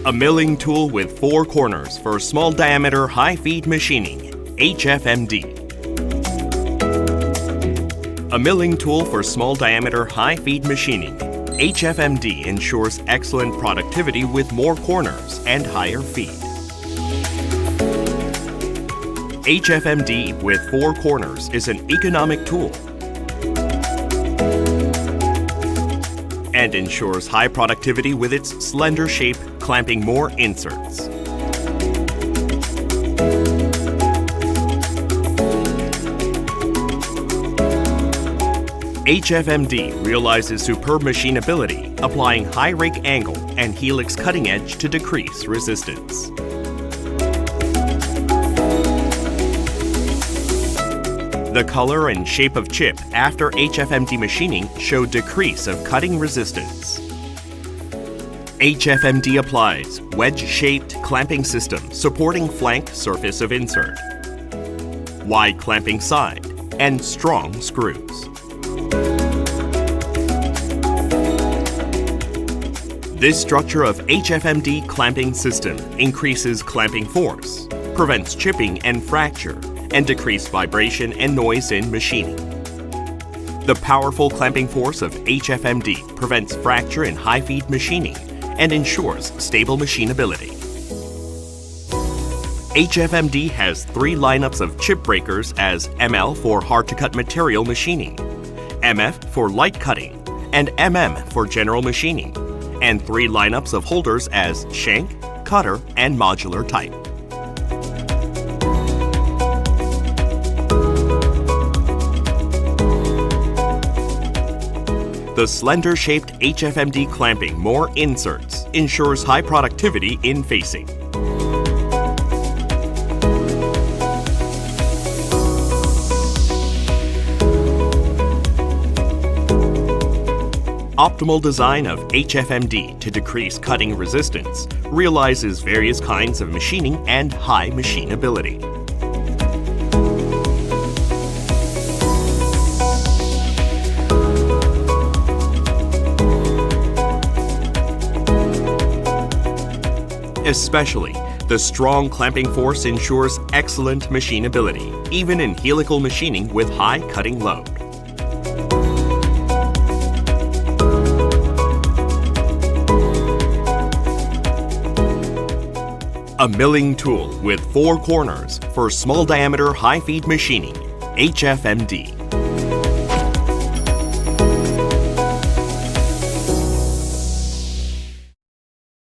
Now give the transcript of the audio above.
A milling tool with 4 corners for small diameter high feed machining, HFMD. A milling tool for small diameter high feed machining, HFMD ensures excellent productivity with more corners and higher feed. HFMD with 4 corners is an economic tool and ensures high productivity with its slender shape, clamping more inserts. HFMD realizes superb machinability, applying high rake angle and helix cutting edge to decrease resistance. The color and shape of chip after HFMD machining show decrease of cutting resistance. HFMD applies wedge-shaped clamping system supporting flank surface of insert, wide clamping side, and strong screws. This structure of HFMD clamping system increases clamping force, prevents chipping and fracture, and decreased vibration and noise in machining. The powerful clamping force of HFMD prevents fracture in high-feed machining and ensures stable machinability. HFMD has 3 lineups of chip breakers as ML for hard-to-cut material machining, MF for light cutting, and MM for general machining, and 3 lineups of holders as shank, cutter, and modular type. The slender-shaped HFMD clamping more inserts ensures high productivity in facing. Optimal design of HFMD to decrease cutting resistance realizes various kinds of machining and high machinability. Especially, the strong clamping force ensures excellent machinability, even in helical machining with high cutting load. A milling tool with 4 corners for small diameter high feed machining, HFMD.